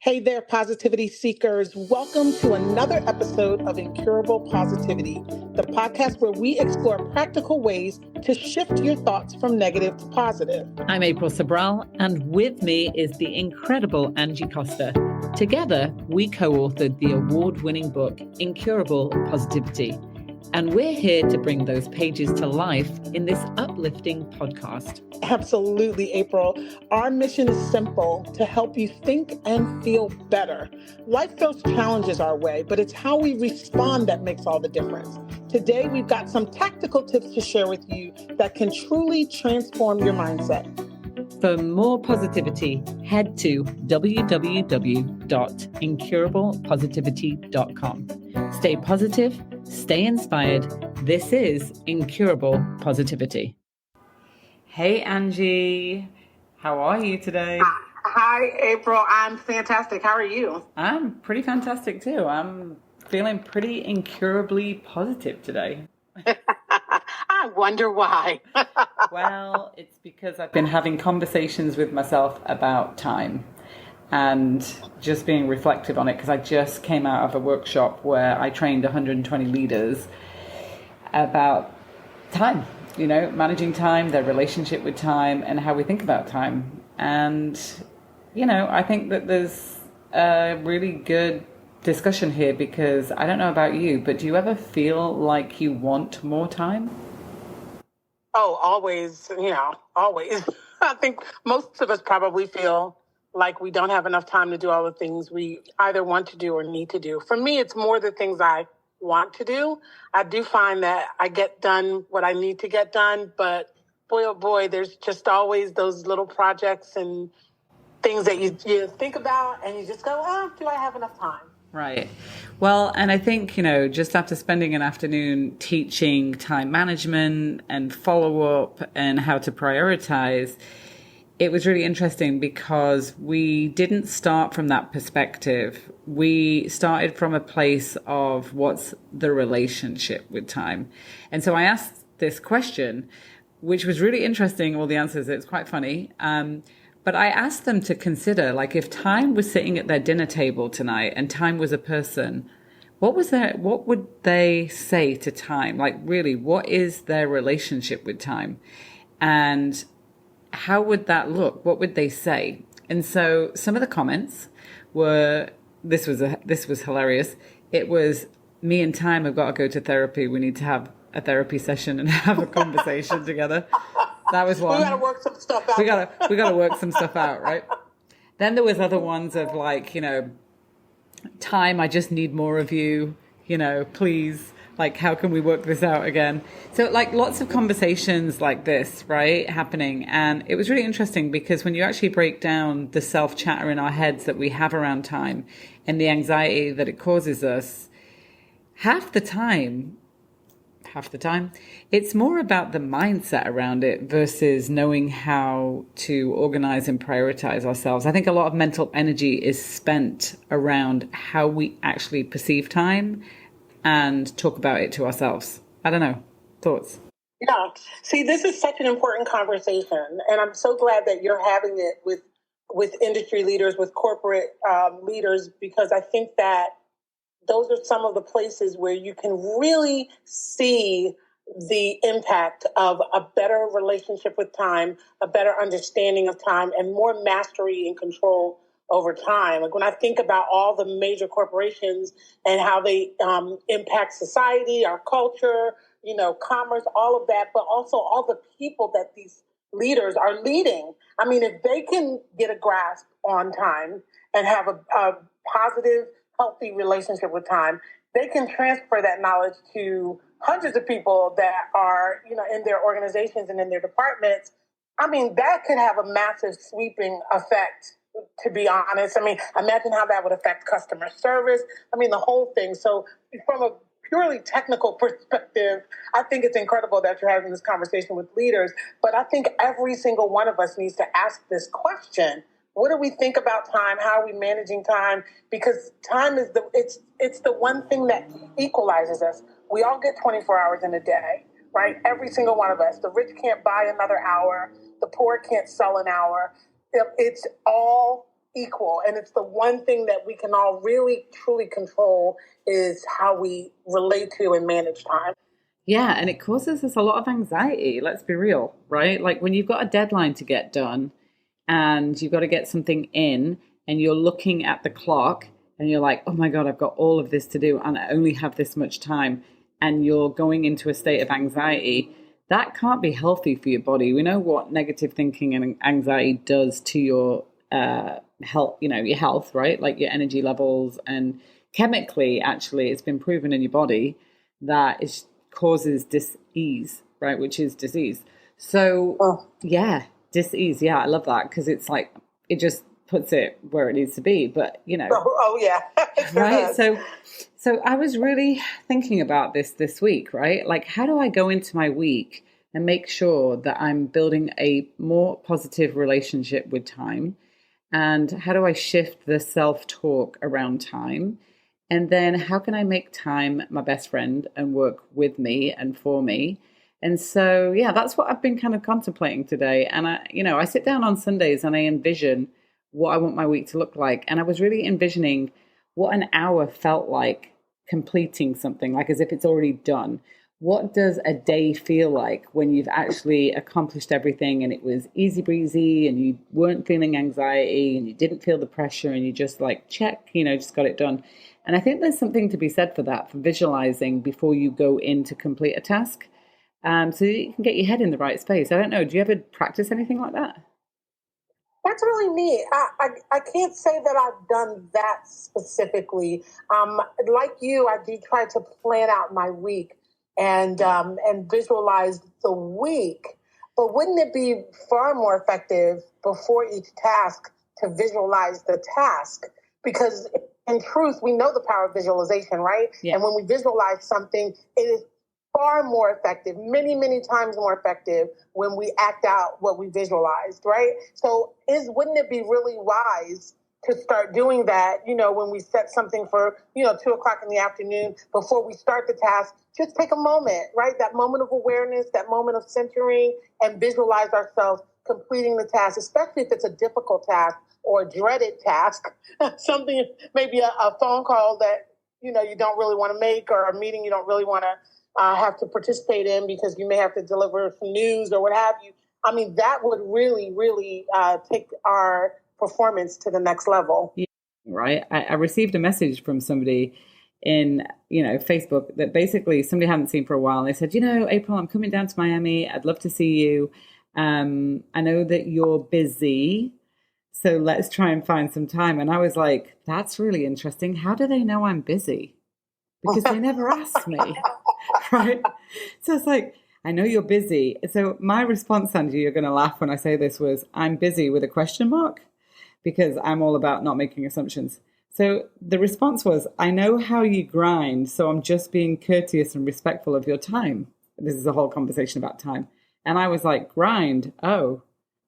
Hey there, positivity seekers. Welcome to another episode of Incurable Positivity, the podcast where we explore practical ways to shift your thoughts from negative to positive. I'm April Sabral, and with me is the incredible Angie Costa. Together, we co-authored the award-winning book, Incurable Positivity. And we're here to bring those pages to life in this uplifting podcast. Absolutely, April. Our mission is simple: to help you think and feel better. Life throws challenges our way, but it's how we respond that makes all the difference. Today, we've got some tactical tips to share with you that can truly transform your mindset. For more positivity, head to www.incurablepositivity.com. Stay positive, stay inspired. This is Incurable Positivity. Hey, Angie. How are you today? Hi, April. I'm fantastic. How are you? I'm pretty fantastic too. I'm feeling pretty incurably positive today. I wonder why. Well, it's because I've been having conversations with myself about time and just being reflective on it, because I just came out of a workshop where I trained 120 leaders about time, managing time, their relationship with time, and how we think about time. And, I think that there's a really good discussion here, because I don't know about you, but do you ever feel like you want more time? Oh, always, always. I think most of us probably feel like we don't have enough time to do all the things we either want to do or need to do. For me, it's more the things I want to do. I do find that I get done what I need to get done, but boy, oh boy, there's just always those little projects and things that you think about and you just go, oh, do I have enough time? Right. Well, and I think, just after spending an afternoon teaching time management and follow-up and how to prioritize, it was really interesting because we didn't start from that perspective. We started from a place of what's the relationship with time. And so I asked this question, which was really interesting, all the answers. It's quite funny. But I asked them to consider, like, if time was sitting at their dinner table tonight and time was a person, what would they say to time? Like, really, what is their relationship with time? And how would that look? What would they say? And so some of the comments were, this was hilarious. It was, me and time have got to go to therapy. We need to have a therapy session and have a conversation together. That was one. We got to work some stuff out. We got to work some stuff out, right? Then there was other ones of like, time, I just need more of you, please. Like, how can we work this out again? So like lots of conversations like this, right, happening. And it was really interesting because when you actually break down the self-chatter in our heads that we have around time and the anxiety that it causes us, half the time, it's more about the mindset around it versus knowing how to organize and prioritize ourselves. I think a lot of mental energy is spent around how we actually perceive time and talk about it to ourselves. I don't know. Thoughts? Yeah. See, this is such an important conversation, and I'm so glad that you're having it with industry leaders, with corporate leaders, because I think that those are some of the places where you can really see the impact of a better relationship with time, a better understanding of time, and more mastery and control over time. Like when I think about all the major corporations and how they impact society, our culture, commerce, all of that, but also all the people that these leaders are leading. I mean, if they can get a grasp on time and have a positive, healthy relationship with time, they can transfer that knowledge to hundreds of people that are, in their organizations and in their departments. I mean, that could have a massive sweeping effect, to be honest. I mean, imagine how that would affect customer service. I mean, the whole thing. So from a purely technical perspective, I think it's incredible that you're having this conversation with leaders. But I think every single one of us needs to ask this question. What do we think about time? How are we managing time? Because time is it's the one thing that equalizes us. We all get 24 hours in a day, right? Every single one of us. The rich can't buy another hour. The poor can't sell an hour. It's all equal. And it's the one thing that we can all really, truly control is how we relate to and manage time. Yeah, and it causes us a lot of anxiety, let's be real, right? Like when you've got a deadline to get done and you've got to get something in and you're looking at the clock and you're like, oh my God, I've got all of this to do and I only have this much time. And you're going into a state of anxiety, that can't be healthy for your body. We know what negative thinking and anxiety does to your health, your health, right? Like your energy levels, and chemically, actually, it's been proven in your body that it causes dis-ease, right? Which is disease. So yeah, dis-ease. Yeah, I love that because it's like, it just puts it where it needs to be. But, Oh yeah. right. So I was really thinking about this week, right? Like, how do I go into my week and make sure that I'm building a more positive relationship with time? And how do I shift the self-talk around time? And then how can I make time my best friend and work with me and for me? And so, yeah, that's what I've been kind of contemplating today. And I sit down on Sundays and I envision what I want my week to look like. And I was really envisioning what an hour felt like completing something, like as if it's already done. What does a day feel like when you've actually accomplished everything and it was easy breezy and you weren't feeling anxiety and you didn't feel the pressure and you just like check, just got it done. And I think there's something to be said for that, for visualizing before you go in to complete a task, so you can get your head in the right space. I don't know. Do you ever practice anything like that? That's really neat. I can't say that I've done that specifically. Like you, I do try to plan out my week and visualize the week. But wouldn't it be far more effective before each task to visualize the task? Because in truth, we know the power of visualization, right? Yeah. And when we visualize something, it is far more effective, many, many times more effective when we act out what we visualized, right? So wouldn't it be really wise to start doing that, when we set something for, 2:00 in the afternoon before we start the task, just take a moment, right? That moment of awareness, that moment of centering, and visualize ourselves completing the task, especially if it's a difficult task or a dreaded task, something, maybe a phone call that, you don't really want to make, or a meeting you don't really want to have to participate in because you may have to deliver some news or what have you. I mean, that would really, really take our performance to the next level. Yeah, right. I received a message from somebody in, Facebook that basically somebody hadn't seen for a while. And they said, April, I'm coming down to Miami. I'd love to see you. I know that you're busy, so let's try and find some time. And I was like, that's really interesting. How do they know I'm busy? Because they never asked me, right? So it's like, I know you're busy. So my response, Angie, you're going to laugh when I say this, was, I'm busy with a question mark, because I'm all about not making assumptions. So the response was, I know how you grind, so I'm just being courteous and respectful of your time. This is a whole conversation about time. And I was like, grind? Oh,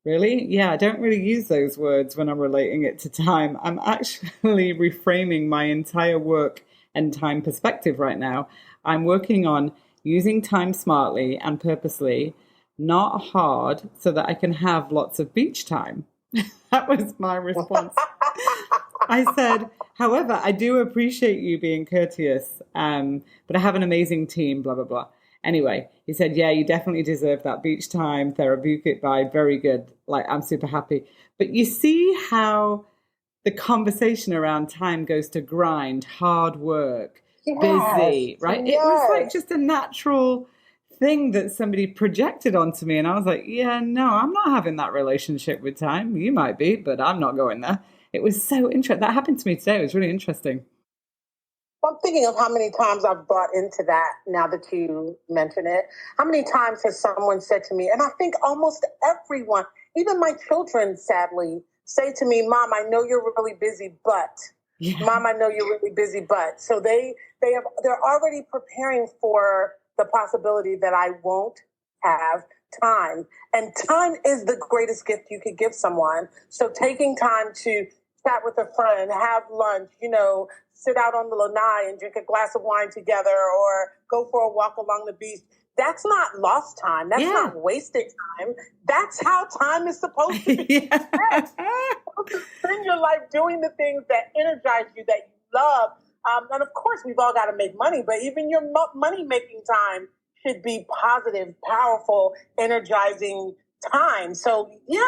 really? Yeah, I don't really use those words when I'm relating it to time. I'm actually reframing my entire work and time perspective right now. I'm working on using time smartly and purposely, not hard, so that I can have lots of beach time. That was my response. I said, however, I do appreciate you being courteous, but I have an amazing team, blah, blah, blah. Anyway, he said, yeah, you definitely deserve that beach time, therapeutic vibe, very good. Like, I'm super happy. But you see how the conversation around time goes to grind, hard work, busy, right? Yes. It was like just a natural thing that somebody projected onto me. And I was like, yeah, no, I'm not having that relationship with time. You might be, but I'm not going there. It was so interesting. That happened to me today. It was really interesting. I'm thinking of how many times I've bought into that now that you mention it. How many times has someone said to me, and I think almost everyone, even my children, sadly, say to me, Mom, I know you're really busy, but Mom, I know you're really busy, but. So they're already preparing for the possibility that I won't have time. And time is the greatest gift you could give someone. So taking time to chat with a friend, have lunch, sit out on the lanai and drink a glass of wine together, or go for a walk along the beach. that's not lost time. That's not wasted time. That's how time is supposed to be. You're supposed to spend your life doing the things that energize you, that you love. And of course, we've all got to make money, but even your money-making time should be positive, powerful, energizing time. So, yeah,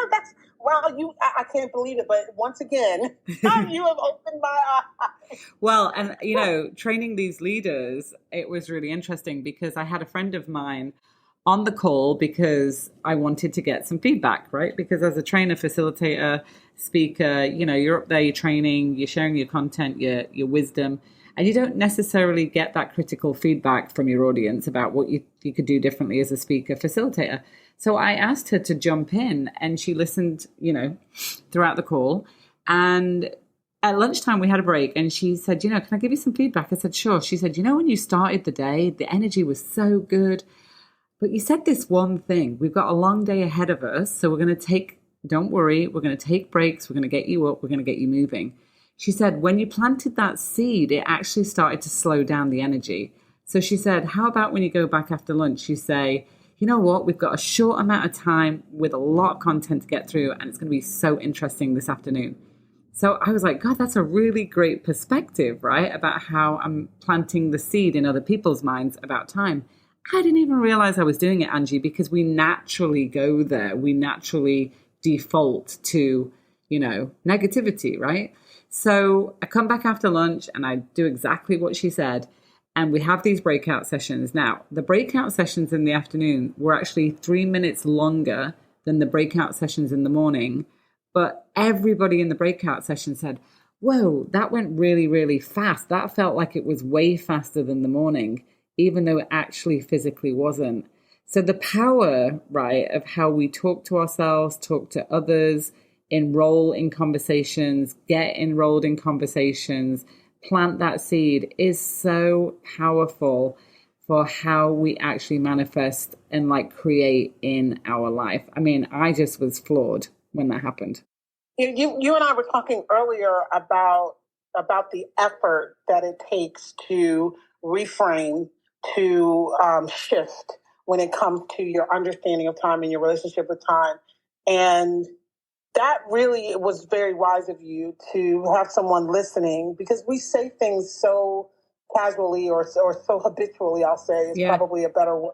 I can't believe it. But once again, you have opened my eyes. Well, and, training these leaders, it was really interesting because I had a friend of mine on the call because I wanted to get some feedback, right? Because as a trainer, facilitator, speaker, you're up there, you're training, you're sharing your content, your wisdom, and you don't necessarily get that critical feedback from your audience about what you could do differently as a speaker, facilitator. So I asked her to jump in, and she listened, throughout the call. And at lunchtime, we had a break, and she said, can I give you some feedback? I said, sure. She said, when you started the day, the energy was so good. But you said this one thing, we've got a long day ahead of us. So don't worry, we're going to take breaks. We're going to get you up. We're going to get you moving. She said, when you planted that seed, it actually started to slow down the energy. So she said, how about when you go back after lunch, you say, you know what, we've got a short amount of time with a lot of content to get through, and it's going to be so interesting this afternoon. So I was like, God, that's a really great perspective, right? About how I'm planting the seed in other people's minds about time. I didn't even realize I was doing it, Angie, because we naturally go there. We naturally default to, negativity, right? So I come back after lunch and I do exactly what she said. And we have these breakout sessions. Now, the breakout sessions in the afternoon were actually 3 minutes longer than the breakout sessions in the morning. But everybody in the breakout session said, whoa, that went really, really fast. That felt like it was way faster than the morning, even though it actually physically wasn't. So the power, right, of how we talk to ourselves, talk to others, enroll in conversations, get enrolled in conversations, plant that seed is so powerful for how we actually manifest and create in our life. I mean, I just was floored when that happened. You and I were talking earlier about the effort that it takes to reframe, to shift when it comes to your understanding of time and your relationship with time. And that really was very wise of you to have someone listening, because we say things so casually or so habitually, I'll say, is probably a better word,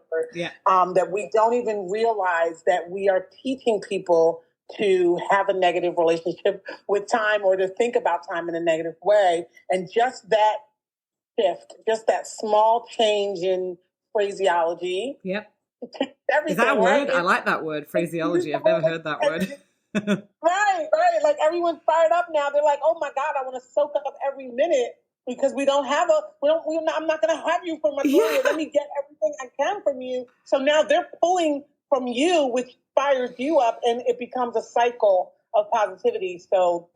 that we don't even realize that we are teaching people to have a negative relationship with time or to think about time in a negative way. And just that shift, just that small change in phraseology. Yep. Is that a word? I like that word, phraseology. I've never heard that word. Right. Like everyone's fired up now. They're like, oh my God, I want to soak up every minute because I'm not going to have you for much longer. Let me get everything I can from you. So now they're pulling from you, which fires you up, and it becomes a cycle of positivity. So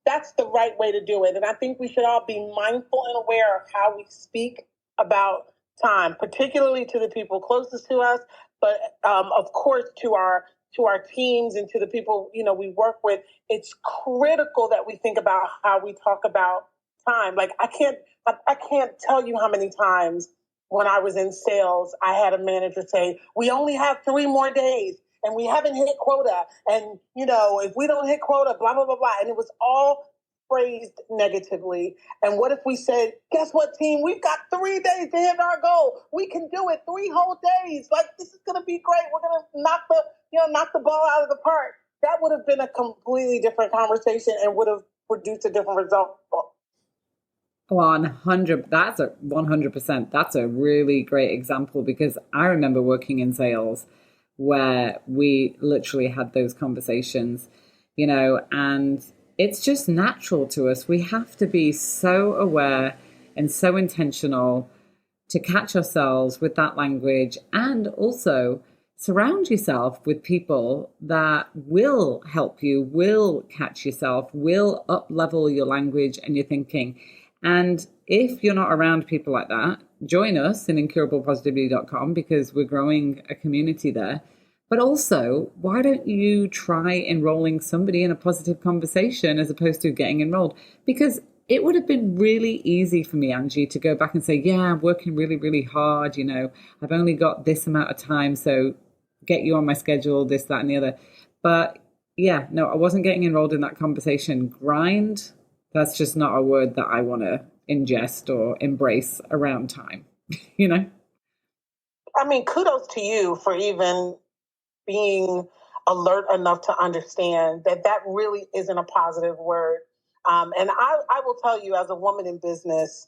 that's the right way to do it. And I think we should all be mindful and aware of how we speak about time, particularly to the people closest to us, but of course to our teams and to the people, we work with. It's critical that we think about how we talk about time. Like I can't tell you how many times when I was in sales, I had a manager say, we only have 3 more days and we haven't hit quota. And, if we don't hit quota, blah, blah, blah, blah. And it was all phrased negatively. And what if we said, guess what, team? We've got 3 days to hit our goal. We can do it 3 whole days. Like, this is going to be great. We're going to knock the ball out of the park. That would have been a completely different conversation and would have produced a different result. 100. That's 100%. That's a really great example, because I remember working in sales where we literally had those conversations, and it's just natural to us. We have to be so aware and so intentional to catch ourselves with that language, and also surround yourself with people that will help you, will catch yourself, will up-level your language and your thinking. And if you're not around people like that, join us in incurablepositivity.com, because we're growing a community there. But also, why don't you try enrolling somebody in a positive conversation as opposed to getting enrolled? Because it would have been really easy for me, Angie, to go back and say, yeah, I'm working really, really hard. I've only got this amount of time, so get you on my schedule, this, that, and the other. But yeah, no, I wasn't getting enrolled in that conversation. Grind, that's just not a word that I want to ingest or embrace around time, I mean, kudos to you for even being alert enough to understand that that really isn't a positive word. And I will tell you, as a woman in business,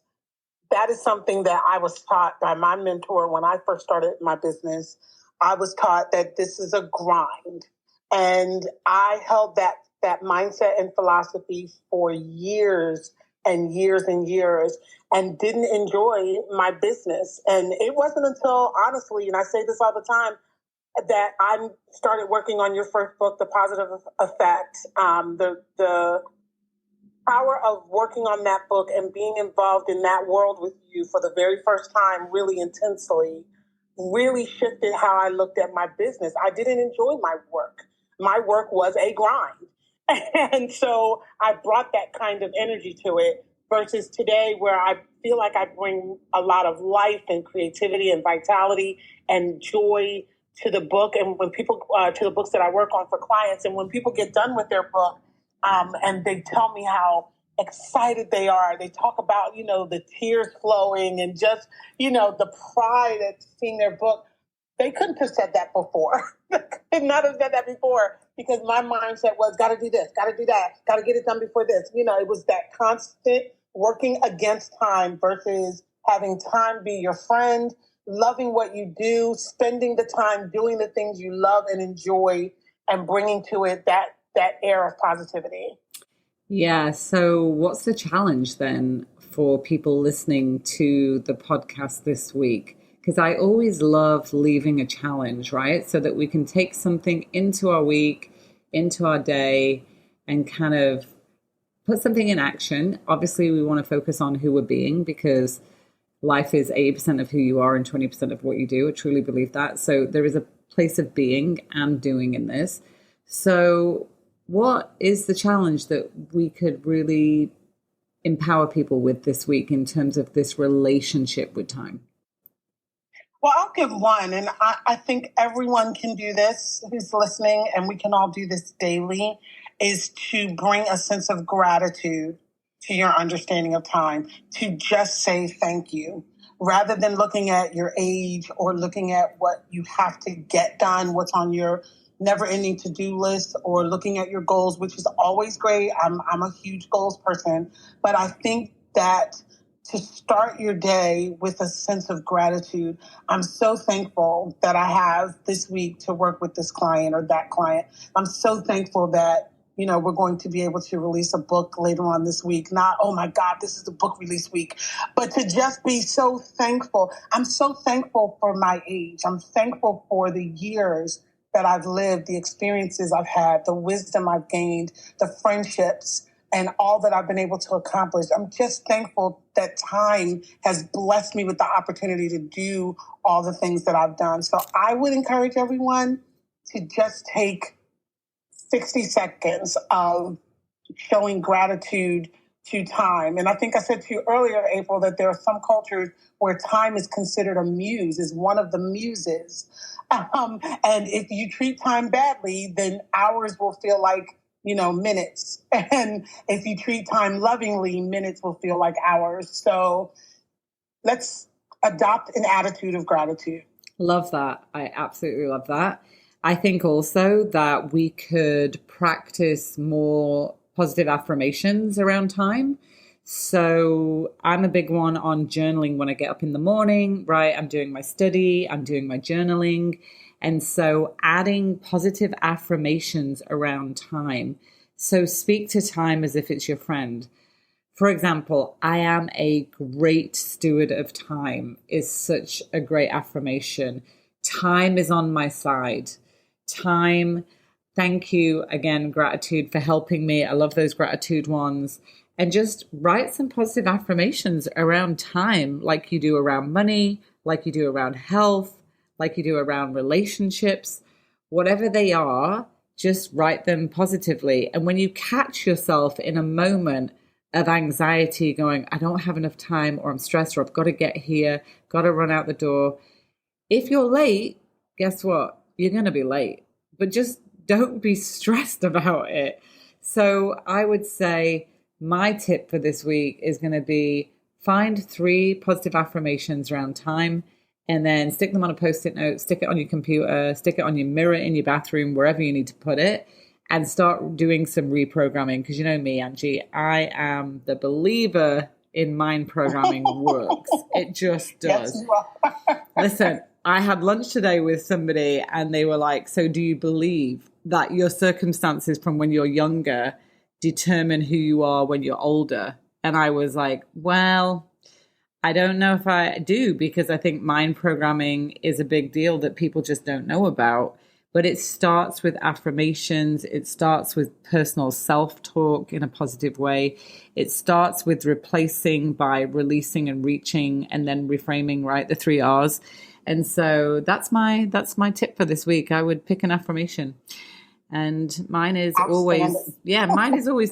that is something that I was taught by my mentor when I first started my business. I was taught that this is a grind. And I held that mindset and philosophy for years and years and years and didn't enjoy my business. And it wasn't until, honestly, and I say this all the time, that I started working on your first book, The Positive Effect. The power of working on that book and being involved in that world with you for the very first time really intensely really shifted how I looked at my business. I didn't enjoy my work. My work was a grind. And so I brought that kind of energy to it versus today where I feel like I bring a lot of life and creativity and vitality and joy to the book. And when people, to the books that I work on for clients, and when people get done with their book, and they tell me how excited they are. They talk about, the tears flowing and just, the pride at seeing their book. They couldn't have said that before. Could not have said that before because my mindset was, got to do this, got to do that, got to get it done before this. It was that constant working against time versus having time be your friend, loving what you do, spending the time doing the things you love and enjoy and bringing to it that air of positivity. Yeah. So what's the challenge then for people listening to the podcast this week? Because I always love leaving a challenge, right? So that we can take something into our week, into our day, and kind of put something in action. Obviously, we want to focus on who we're being because life is 80% of who you are and 20% of what you do. I truly believe that. So there is a place of being and doing in this. So what is the challenge that we could really empower people with this week in terms of this relationship with time? Well, I'll give one, and I think everyone can do this who's listening, and we can all do this daily, is to bring a sense of gratitude to your understanding of time, to just say thank you, rather than looking at your age or looking at what you have to get done, what's on your never-ending to-do list, or looking at your goals, which is always great. I'm a huge goals person, but I think that to start your day with a sense of gratitude. I'm so thankful that I have this week to work with this client or that client. I'm so thankful that, we're going to be able to release a book later on this week. Not, oh my God, this is the book release week, but to just be so thankful. I'm so thankful for my age. I'm thankful for the years that I've lived, the experiences I've had, the wisdom I've gained, the friendships, and all that I've been able to accomplish. I'm just thankful that time has blessed me with the opportunity to do all the things that I've done. So I would encourage everyone to just take 60 seconds of showing gratitude to time. And I think I said to you earlier, April, that there are some cultures where time is considered a muse, is one of the muses. And if you treat time badly, then hours will feel like minutes. And if you treat time lovingly, minutes will feel like hours. So let's adopt an attitude of gratitude. Love that. I absolutely love that. I think also that we could practice more positive affirmations around time. So I'm a big one on journaling when I get up in the morning, right? I'm doing my study, I'm doing my journaling. And so adding positive affirmations around time. So speak to time as if it's your friend. For example, I am a great steward of time is such a great affirmation. Time is on my side. Time, thank you again, gratitude for helping me. I love those gratitude ones. And just write some positive affirmations around time, like you do around money, like you do around health, like you do around relationships, whatever they are, just write them positively. And when you catch yourself in a moment of anxiety going, I don't have enough time, or I'm stressed, or I've got to get here, got to run out the door. If you're late, guess what? You're going to be late, but just don't be stressed about it. So I would say my tip for this week is going to be find 3 positive affirmations around time, and then stick them on a Post-it note, stick it on your computer, stick it on your mirror in your bathroom, wherever you need to put it, and start doing some reprogramming. Because you know me, Angie, I am the believer in mind programming works. It just does. Yes, you are. Listen, I had lunch today with somebody and they were like, so do you believe that your circumstances from when you're younger determine who you are when you're older? And I was like, well, I don't know if I do, because I think mind programming is a big deal that people just don't know about. But it starts with affirmations. It starts with personal self-talk in a positive way. It starts with replacing by releasing and reaching, and then reframing, right? The 3 R's. And so that's my tip for this week. I would pick an affirmation. And mine is always,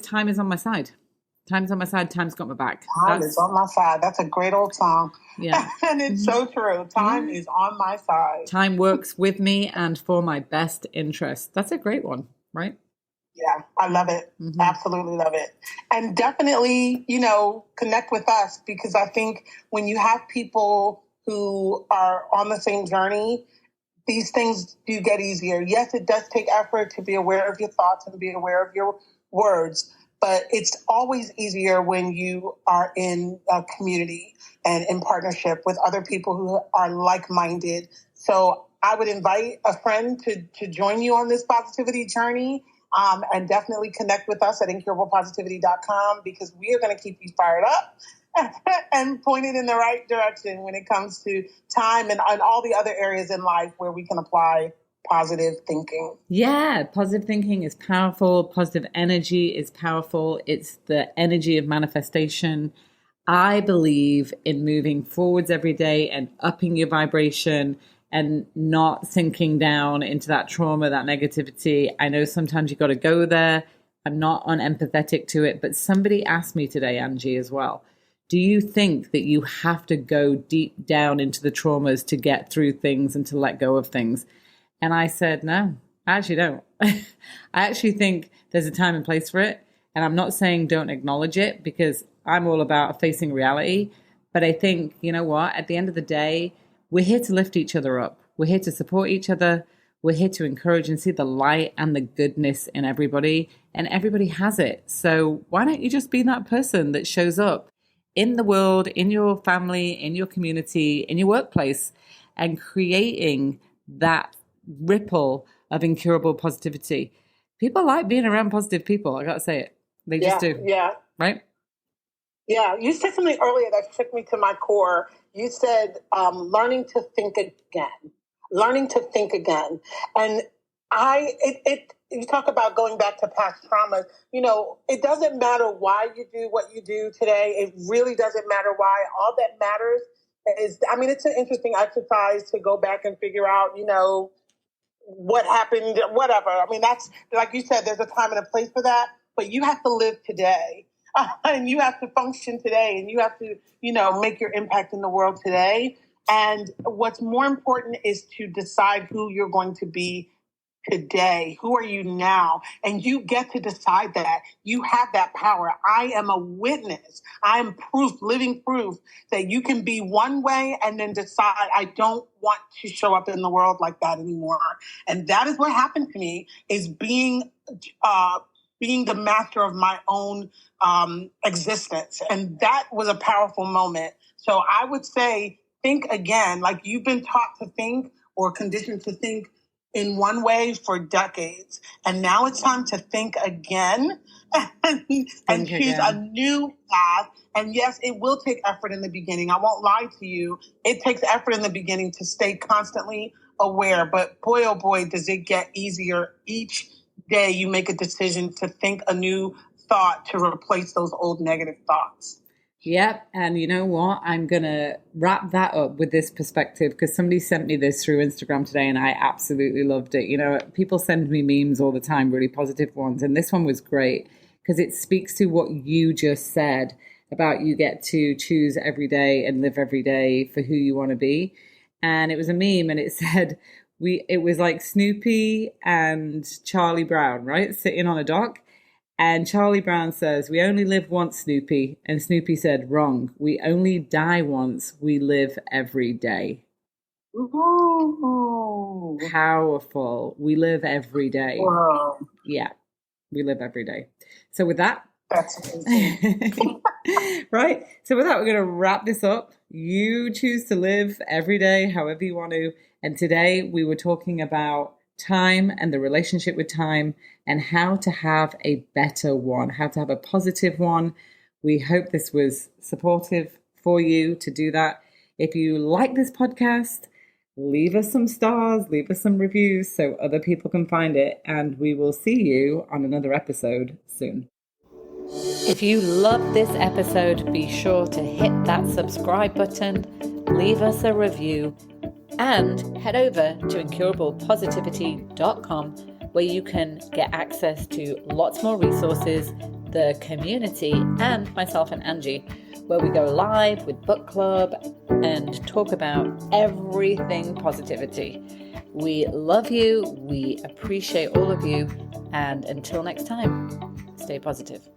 time is on my side. Time's on my side. Time's got my back. Time is on my side. That's a great old song. Yeah. And it's so true. Time is on my side. Time works with me and for my best interest. That's a great one, right? Yeah, I love it. Mm-hmm. Absolutely love it. And definitely, connect with us, because I think when you have people who are on the same journey, these things do get easier. Yes, it does take effort to be aware of your thoughts and be aware of your words, but it's always easier when you are in a community and in partnership with other people who are like-minded. So I would invite a friend to join you on this positivity journey, and definitely connect with us at incurablepositivity.com, because we are going to keep you fired up and pointed in the right direction when it comes to time and all the other areas in life where we can apply positive thinking. Yeah, positive thinking is powerful. Positive energy is powerful. It's the energy of manifestation. I believe in moving forwards every day and upping your vibration and not sinking down into that trauma, that negativity. I know sometimes you got to go there. I'm not unempathetic to it, but somebody asked me today, Angie, as well, do you think that you have to go deep down into the traumas to get through things and to let go of things? And I said, no, I actually don't. I actually think there's a time and place for it. And I'm not saying don't acknowledge it, because I'm all about facing reality. But I think, you know what, at the end of the day, we're here to lift each other up. We're here to support each other. We're here to encourage and see the light and the goodness in everybody. And everybody has it. So why don't you just be that person that shows up in the world, in your family, in your community, in your workplace, and creating that ripple of incurable positivity. People like being around positive people. I got to say it. They just do. Yeah. Right? Yeah. You said something earlier that took me to my core. You said learning to think again. Learning to think again. And you talk about going back to past traumas. It doesn't matter why you do what you do today. It really doesn't matter why. All that matters is, it's an interesting exercise to go back and figure out, what happened, whatever. That's, like you said, there's a time and a place for that, but you have to live today. And you have to function today, and you have to, make your impact in the world today. And what's more important is to decide who you're going to be today. Who are you now? And you get to decide that. You have that power. I am a witness. I am proof, living proof that you can be one way and then decide, I don't want to show up in the world like that anymore. And that is what happened to me, is being the master of my own existence. And that was a powerful moment. So I would say, think again, like you've been taught to think or conditioned to think in one way for decades. And now it's time to think again and choose a new path. And yes, it will take effort in the beginning. I won't lie to you. It takes effort in the beginning to stay constantly aware. But boy, oh boy, does it get easier each day you make a decision to think a new thought to replace those old negative thoughts. Yep. And you know what? I'm going to wrap that up with this perspective, because somebody sent me this through Instagram today and I absolutely loved it. People send me memes all the time, really positive ones. And this one was great. because it speaks to what you just said about you get to choose every day and live every day for who you want to be. And it was a meme and it said, it was like Snoopy and Charlie Brown, right? Sitting on a dock. And Charlie Brown says, "We only live once, Snoopy." And Snoopy said, "Wrong. We only die once. We live every day." Ooh. Powerful. We live every day. Wow. Yeah, we live every day. So with that, that's amazing. Right. So with that, we're going to wrap this up. You choose to live every day however you want to. And today we were talking about time and the relationship with time and how to have a better one, how to have a positive one. We hope this was supportive for you to do that. If you like this podcast, leave us some stars, leave us some reviews so other people can find it. And we will see you on another episode soon. If you love this episode, be sure to hit that subscribe button, leave us a review, and head over to incurablepositivity.com where you can get access to lots more resources, the community, and myself and Angie, where we go live with book club and talk about everything positivity. We love you, we appreciate all of you, and until next time, stay positive.